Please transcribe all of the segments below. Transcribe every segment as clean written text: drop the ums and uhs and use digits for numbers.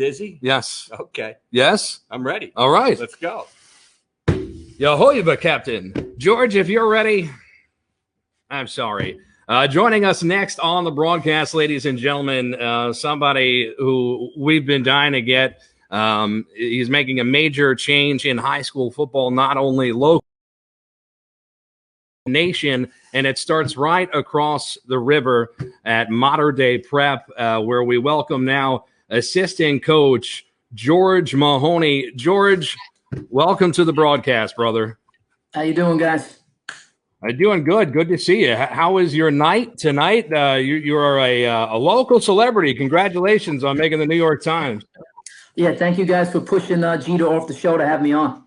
Dizzy? Yes. Okay. Yes? I'm ready. All right. Let's go. Yahoyba, Captain. George, if you're ready. I'm sorry. Joining us next on the broadcast, ladies and gentlemen, somebody who we've been dying to get. He's making a major change in high school football, not only local, nation, and it starts right across the river at Mater Dei Prep, where we welcome now assistant coach George Mahoney. George, welcome to the broadcast, brother. How you doing, guys? I'm doing good. Good to see you. How was your night tonight? You are a local celebrity. Congratulations on making the New York Times. Yeah, thank you guys for pushing Jeter off the show to have me on.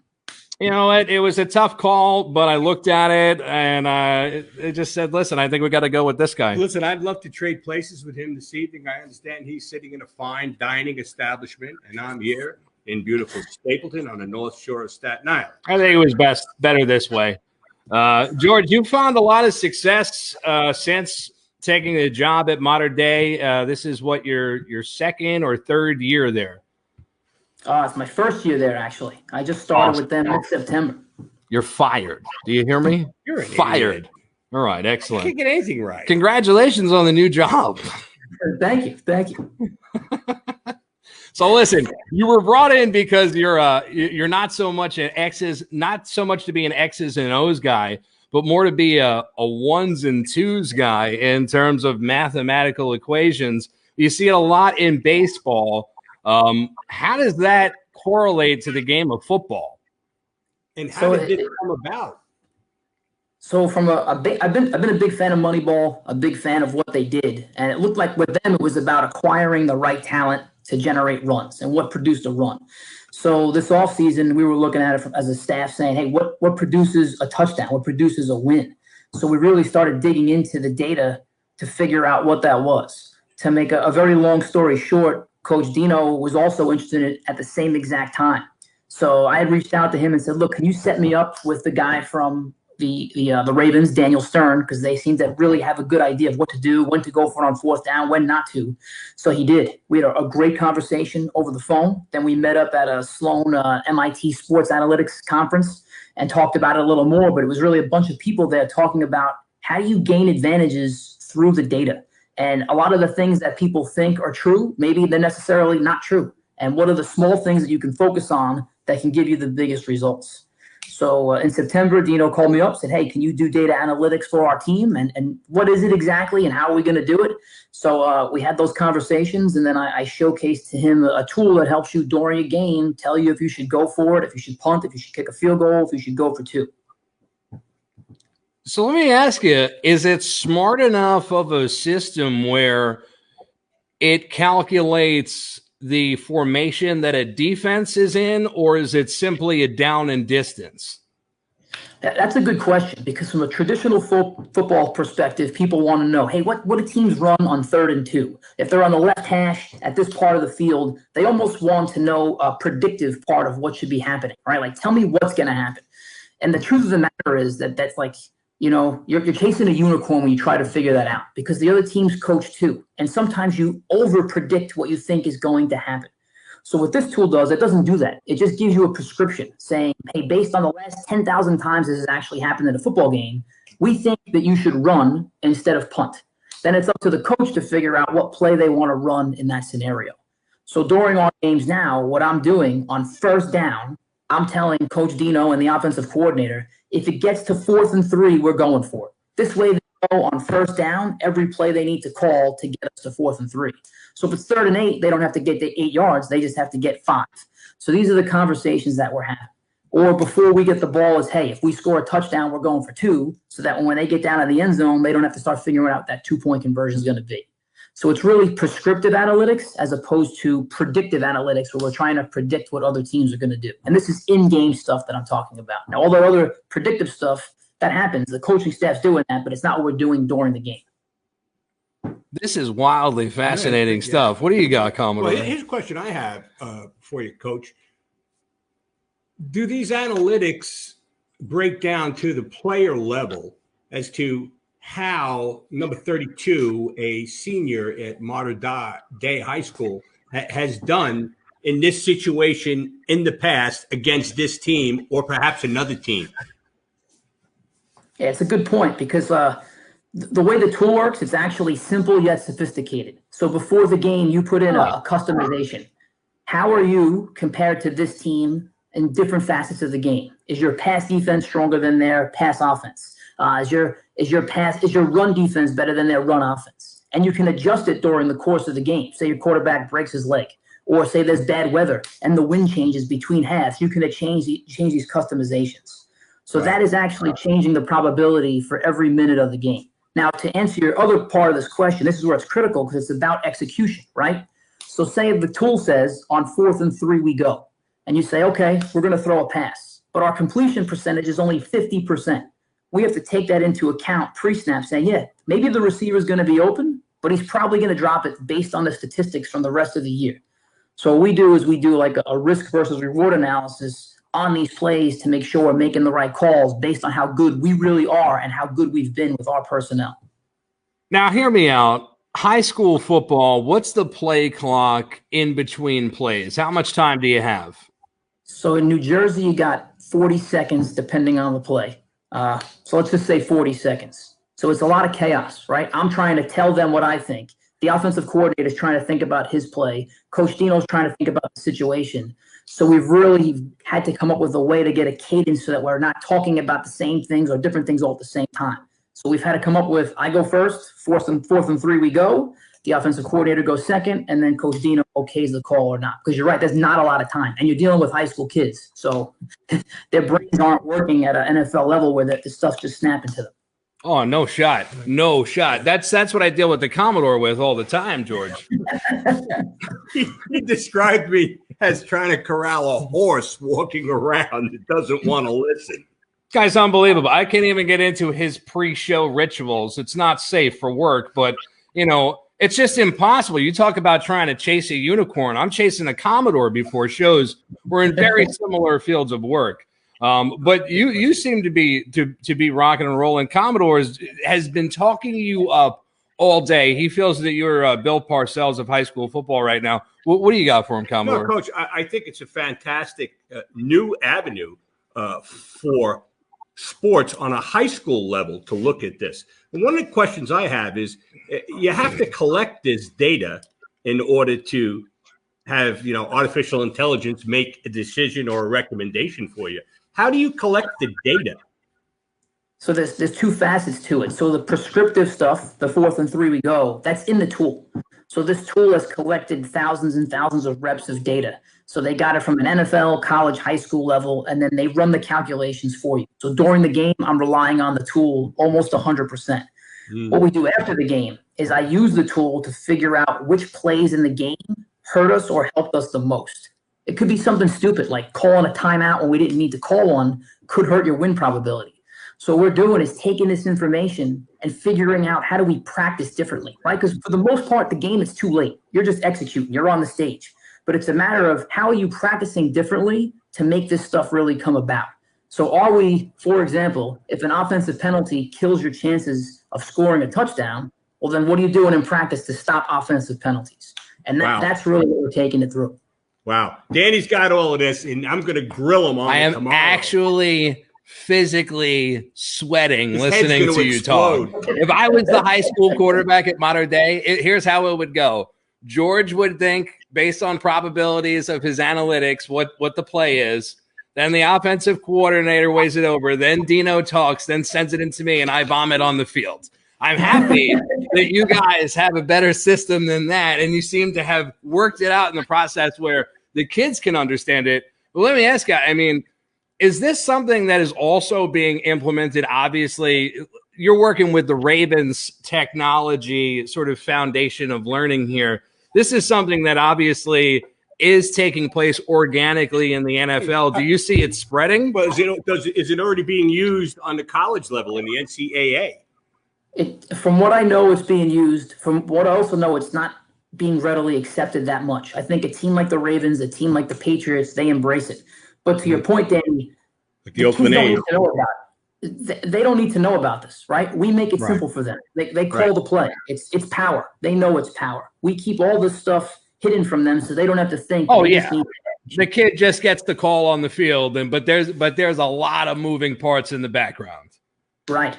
You know, it was a tough call, but I looked at it and it just said, listen, I think we got to go with this guy. Listen, I'd love to trade places with him this evening. I understand he's sitting in a fine dining establishment, and I'm here in beautiful Stapleton on the North Shore of Staten Island. I think it was better this way. George, you found a lot of success since taking the job at Mater Dei. This is what your second or third year there. It's my first year there, actually. I just started with them in September. You're fired. Do you hear me? You're fired. Idiot. All right, excellent. You can't get anything right. Congratulations on the new job. Thank you. Thank you. So listen, you were brought in because you're not so much not so much to be an X's and O's guy, but more to be a ones and twos guy in terms of mathematical equations. You see it a lot in baseball. How does that correlate to the game of football? And how did it come about? So from I've been a big fan of Moneyball, a big fan of what they did, and it looked like with them it was about acquiring the right talent to generate runs and what produced a run. So this offseason, we were looking at it as a staff saying, hey, what produces a touchdown? What produces a win? So we really started digging into the data to figure out what that was. To make a very long story short, Coach Dino was also interested in it at the same exact time. So I had reached out to him and said, look, can you set me up with the guy from the Ravens, Daniel Stern, because they seem to really have a good idea of what to do, when to go for it on fourth down, when not to. So he did. We had a great conversation over the phone. Then we met up at a Sloan MIT Sports Analytics conference and talked about it a little more. But it was really a bunch of people there talking about how do you gain advantages through the data. And a lot of the things that people think are true, maybe they're necessarily not true. And what are the small things that you can focus on that can give you the biggest results? So in September, Dino called me up, said, hey, can you do data analytics for our team? And what is it exactly and how are we going to do it? So we had those conversations, and then I showcased to him a tool that helps you during a game, tell you if you should go for it, if you should punt, if you should kick a field goal, if you should go for two. So let me ask you, is it smart enough of a system where it calculates the formation that a defense is in, or is it simply a down and distance? That's a good question, because from a traditional football perspective, people want to know, hey, what do teams run on 3rd and 2? If they're on the left hash at this part of the field, they almost want to know a predictive part of what should be happening, right? Like, tell me what's going to happen. And the truth of the matter is that's like, you know, you're chasing a unicorn when you try to figure that out, because the other teams coach too. And sometimes you over predict what you think is going to happen. So what this tool does, it doesn't do that. It just gives you a prescription saying, hey, based on the last 10,000 times this has actually happened in a football game, we think that you should run instead of punt. Then it's up to the coach to figure out what play they want to run in that scenario. So during our games now, what I'm doing on first down, I'm telling Coach Dino and the offensive coordinator, if it gets to 4th and 3, we're going for it. This way they know on first down every play they need to call to get us to 4th and 3. So if it's 3rd and 8, they don't have to get the 8 yards. They just have to get 5. So these are the conversations that we're having. Or before we get the ball is, hey, if we score a touchdown, we're going for 2, so that when they get down to the end zone, they don't have to start figuring out what that 2-point conversion is going to be. So it's really prescriptive analytics as opposed to predictive analytics, where we're trying to predict what other teams are going to do. And this is in-game stuff that I'm talking about. Now, all the other predictive stuff, that happens. The coaching staff's doing that, but it's not what we're doing during the game. This is wildly fascinating stuff. What do you got, Commodore? Well, here's a question I have for you, Coach. Do these analytics break down to the player level as to how number 32, a senior at Mater Dei High School, has done in this situation in the past against this team or perhaps another team? Yeah, it's a good point because the way the tool works, it's actually simple yet sophisticated. So before the game, you put in a customization. How are you compared to this team in different facets of the game? Is your pass defense stronger than their pass offense? Is your run defense better than their run offense? And you can adjust it during the course of the game. Say your quarterback breaks his leg, or say there's bad weather and the wind changes between halves. You can change these customizations. So that is actually changing the probability for every minute of the game. Now, to answer your other part of this question, this is where it's critical because it's about execution, right? So say the tool says on 4th and 3 we go, and you say, okay, we're going to throw a pass, but our completion percentage is only 50%. We have to take that into account pre-snap, saying, yeah, maybe the receiver is going to be open, but he's probably going to drop it based on the statistics from the rest of the year. So what we do is we do like a risk versus reward analysis on these plays to make sure we're making the right calls based on how good we really are and how good we've been with our personnel. Now, hear me out. High school football, what's the play clock in between plays? How much time do you have? So in New Jersey, you got 40 seconds depending on the play. So let's just say 40 seconds. So it's a lot of chaos, right? I'm trying to tell them what I think. The offensive coordinator is trying to think about his play. Coach Dino's trying to think about the situation. So we've really had to come up with a way to get a cadence so that we're not talking about the same things or different things all at the same time. So we've had to come up with, I go first, 4th and 3 we go. The offensive coordinator goes second, and then Coach Dino okays the call or not. Because you're right, there's not a lot of time. And you're dealing with high school kids. So their brains aren't working at an NFL level where the stuff's just snapping to them. Oh, no shot. No shot. That's what I deal with the Commodore with all the time, George. He described me as trying to corral a horse walking around that doesn't want to listen. Guy's unbelievable. I can't even get into his pre-show rituals. It's not safe for work, but, it's just impossible. You talk about trying to chase a unicorn. I'm chasing a Commodore before shows. We're in very similar fields of work. But you seem to be rocking and rolling. Commodore has been talking you up all day. He feels that you're Bill Parcells of high school football right now. What do you got for him, Commodore? No, Coach, I think it's a fantastic new avenue for sports on a high school level to look at this. And one of the questions I have is you have to collect this data in order to have, artificial intelligence make a decision or a recommendation for you. How do you collect the data? So there's two facets to it. So the prescriptive stuff, the 4th and 3 we go, that's in the tool. So this tool has collected thousands and thousands of reps of data. So they got it from an NFL, college, high school level, and then they run the calculations for you. So during the game, I'm relying on the tool almost 100%. What we do after the game is I use the tool to figure out which plays in the game hurt us or helped us the most. It could be something stupid like calling a timeout when we didn't need to call one could hurt your win probability. So what we're doing is taking this information and figuring out how do we practice differently, right? Because for the most part, the game is too late. You're just executing. You're on the stage. But it's a matter of how are you practicing differently to make this stuff really come about. So are we, for example, if an offensive penalty kills your chances of scoring a touchdown, well, then what are you doing in practice to stop offensive penalties? And that's really what we're taking it through. Wow. Danny's got all of this, and I'm going to grill him on it tomorrow. I am actually physically sweating listening to you talk. If I was the high school quarterback at Mater Dei, here's how it would go. George would think, based on probabilities of his analytics, what the play is. Then the offensive coordinator weighs it over. Then Dino talks, then sends it into me, and I vomit on the field. I'm happy that you guys have a better system than that, and you seem to have worked it out in the process where the kids can understand it. But let me ask you, is this something that is also being implemented? Obviously, you're working with the Ravens technology sort of foundation of learning here. This is something that obviously is taking place organically in the NFL. Do you see it spreading? Well, is it already being used on the college level in the NCAA? From what I know, it's being used. From what I also know, it's not being readily accepted that much. I think a team like the Ravens, a team like the Patriots, they embrace it. But to your point, Danny, like the Oakland A's. They don't need to know about this, right? We make it simple for them. They call the play. It's power. They know it's power. We keep all this stuff hidden from them, so they don't have to think. Oh yeah, the kid just gets the call on the field, but there's a lot of moving parts in the background. Right.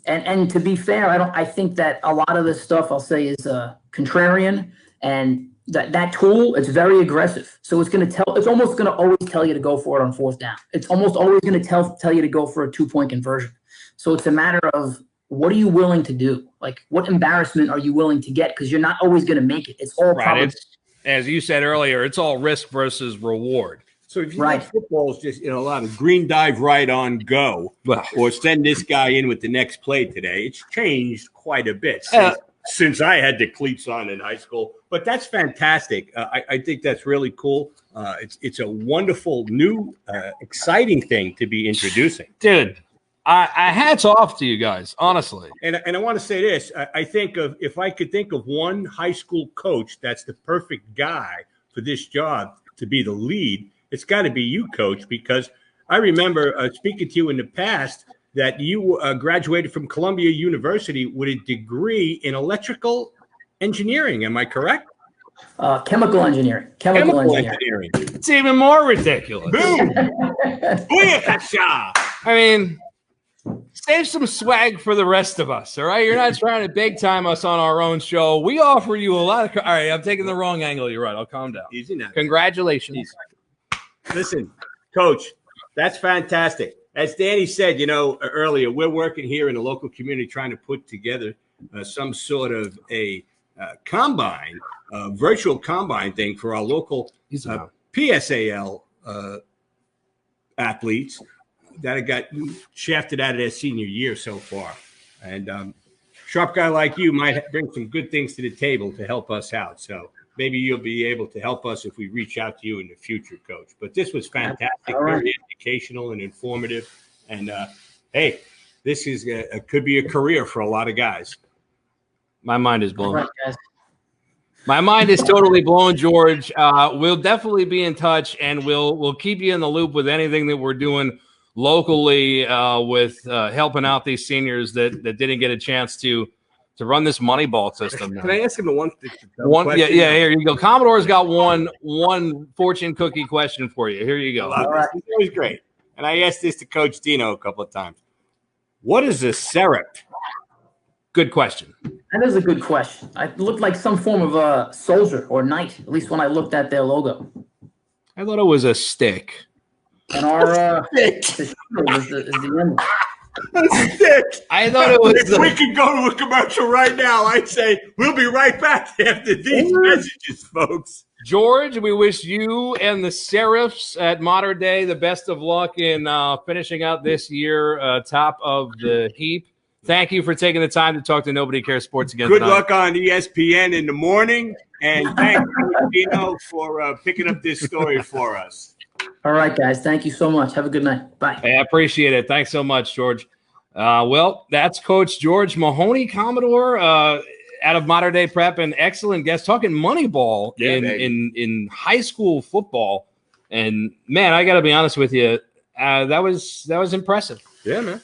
And to be fair, I think that a lot of this stuff I'll say is contrarian, and that tool, it's very aggressive. So it's almost going to always tell you to go for it on 4th down. It's almost always going to tell you to go for a 2-point conversion. So it's a matter of, what are you willing to do? Like, what embarrassment are you willing to get? Because you're not always going to make it. It's all right. As you said earlier, it's all risk versus reward. So if you think football is just, a lot of green dive right on go, or send this guy in with the next play today, it's changed quite a bit since I had the cleats on in high school. But that's fantastic. I think that's really cool. It's a wonderful, new, exciting thing to be introducing. Dude, I hats off to you guys, honestly. And I want to say this. I think if I could think of one high school coach that's the perfect guy for this job to be the lead, it's got to be you, Coach, because I remember speaking to you in the past that you graduated from Columbia University with a degree in electrical engineering. Am I correct? Chemical engineering. Chemical engineering. It's even more ridiculous. Boom! Booyakasha! I mean, save some swag for the rest of us, all right? You're not trying to big time us on our own show. We offer you a lot of – all right, I'm taking the wrong angle. You're right. I'll calm down. Easy now. Congratulations. Easy. Listen, Coach, that's fantastic. As Danny said, earlier, we're working here in the local community trying to put together some sort of a combine, virtual combine thing for our local PSAL athletes that have got shafted out of their senior year so far. And sharp guy like you might bring some good things to the table to help us out. So maybe you'll be able to help us if we reach out to you in the future, Coach. But this was fantastic, very educational and informative. And, hey, this is could be a career for a lot of guys. My mind is blown. My mind is totally blown, George. We'll definitely be in touch, and we'll keep you in the loop with anything that we're doing locally with helping out these seniors that didn't get a chance to run this Moneyball system. Can I ask him one question? Yeah, here you go. Commodore's got one fortune cookie question for you. Here you go. All right. It was great. And I asked this to Coach Dino a couple of times. What is a seraph? Good question. That is a good question. It looked like some form of a soldier or knight, at least when I looked at their logo. I thought it was a stick. And our is the emblem. I thought it was. If we could go to a commercial right now, I'd say we'll be right back after these messages, folks. George, we wish you and the Seraphs at Mater Dei the best of luck in finishing out this year top of the heap. Thank you for taking the time to talk to Nobody Cares Sports again. Good luck on ESPN in the morning, and thank you, Dino, for picking up this story for us. All right, guys. Thank you so much. Have a good night. Bye. Hey, I appreciate it. Thanks so much, George. Well, that's Coach George Mahoney, Commodore, out of Mater Dei Prep, an excellent guest talking Moneyball in high school football. And man, I got to be honest with you, that was impressive. Yeah, man.